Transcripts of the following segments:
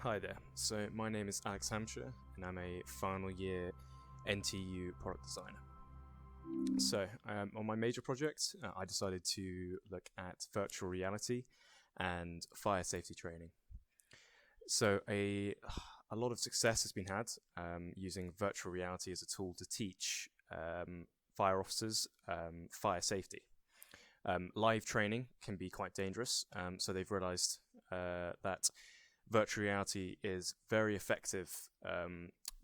Hi there, so my name is Alex Hampshire and I'm a final year NTU product designer. So on my major project, I decided to look at virtual reality and fire safety training. So a lot of success has been had using virtual reality as a tool to teach fire officers fire safety. Live training can be quite dangerous, so they've realized that virtual reality is very effective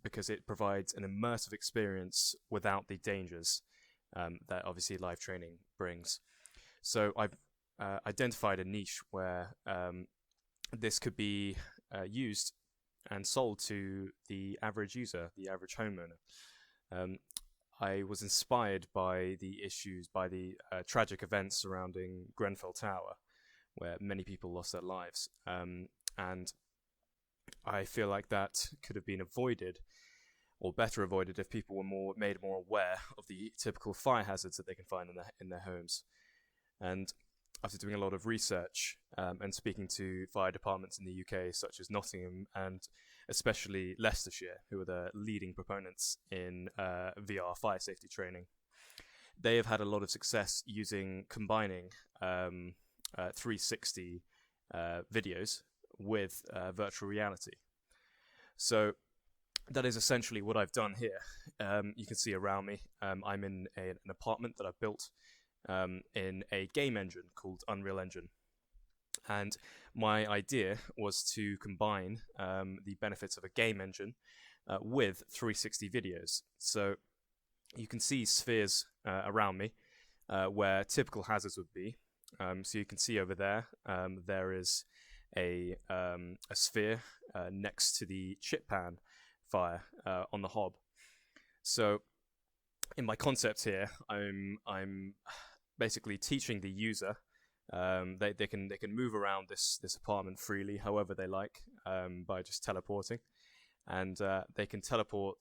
because it provides an immersive experience without the dangers that obviously live training brings. So I've identified a niche where this could be used and sold to the average user, the average homeowner. I was inspired by the tragic events surrounding Grenfell Tower, where many people lost their lives. And I feel like that could have been avoided, or better avoided, if people were made more aware of the typical fire hazards that they can find in their homes. And after doing a lot of research and speaking to fire departments in the UK, such as Nottingham and especially Leicestershire, who are the leading proponents in VR fire safety training, they have had a lot of success combining 360 videos with virtual reality. So that is essentially what I've done here. You can see around me, I'm in an apartment that I've built in a game engine called Unreal Engine. And my idea was to combine the benefits of a game engine with 360 videos. So you can see spheres around me where typical hazards would be. So you can see over there, there is a sphere next to the chip pan fire on the hob. So in my concept here, I'm basically teaching the user. They can move around this apartment freely, however they like, by just teleporting, and they can teleport.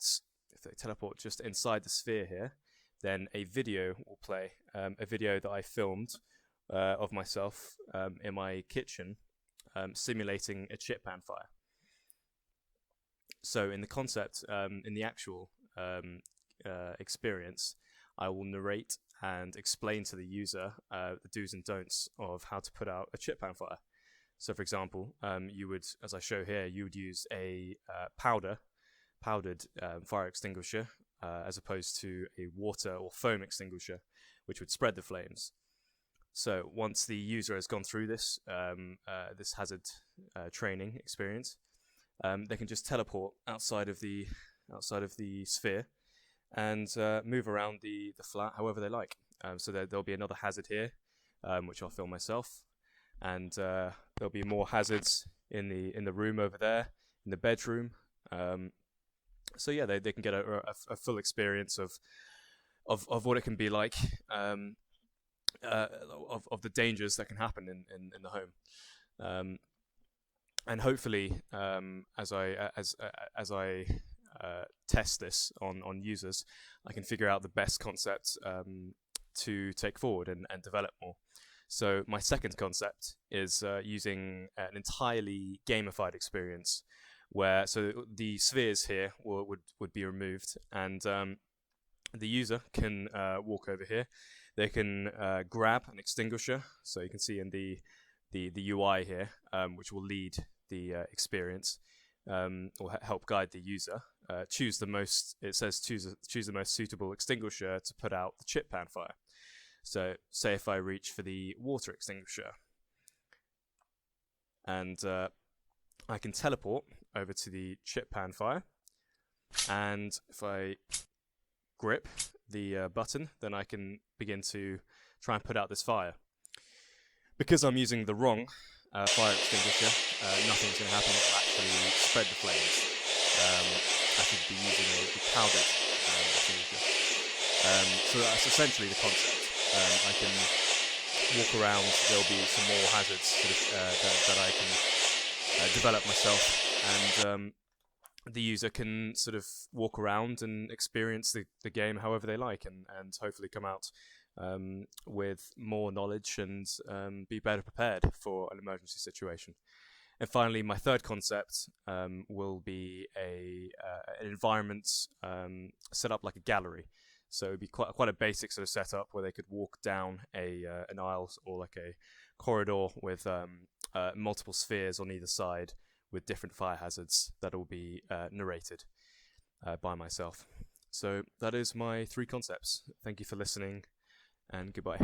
If they teleport just inside the sphere here, then a video will play, a video that I filmed of myself in my kitchen, simulating a chip pan fire. So in the concept, in the actual experience, I will narrate and explain to the user the do's and don'ts of how to put out a chip pan fire. So for example, you would, as I show here, you would use a powdered fire extinguisher as opposed to a water or foam extinguisher, which would spread the flames. So once the user has gone through this hazard training experience, they can just teleport outside of the sphere and move around the flat however they like. So there'll be another hazard here, which I'll film myself, and there'll be more hazards in the room over there, in the bedroom. So yeah, they can get a full experience of what it can be like. Of the dangers that can happen in the home, and hopefully, as I test this on users, I can figure out the best concept to take forward and develop more. So my second concept is using an entirely gamified experience, where the spheres here would be removed, and the user can walk over here. They can grab an extinguisher, so you can see in the UI here, which will lead the experience or help guide the user. Choose the most suitable extinguisher to put out the chip pan fire. So say if I reach for the water extinguisher, and I can teleport over to the chip pan fire, and if I grip the button, then I can begin to try and put out this fire. Because I'm using the wrong fire extinguisher, nothing's going to happen. It will actually spread the flames. I should be using a powdered extinguisher. So that's essentially the concept. I can walk around. There'll be some more hazards that I can develop myself, and the user can sort of walk around and experience the game however they like, and hopefully come out with more knowledge and be better prepared for an emergency situation. And finally, my third concept will be an environment set up like a gallery. So it'd be quite a basic sort of setup where they could walk down an aisle or like a corridor with multiple spheres on either side with different fire hazards that will be narrated by myself. So that is my 3 concepts. Thank you for listening, and goodbye.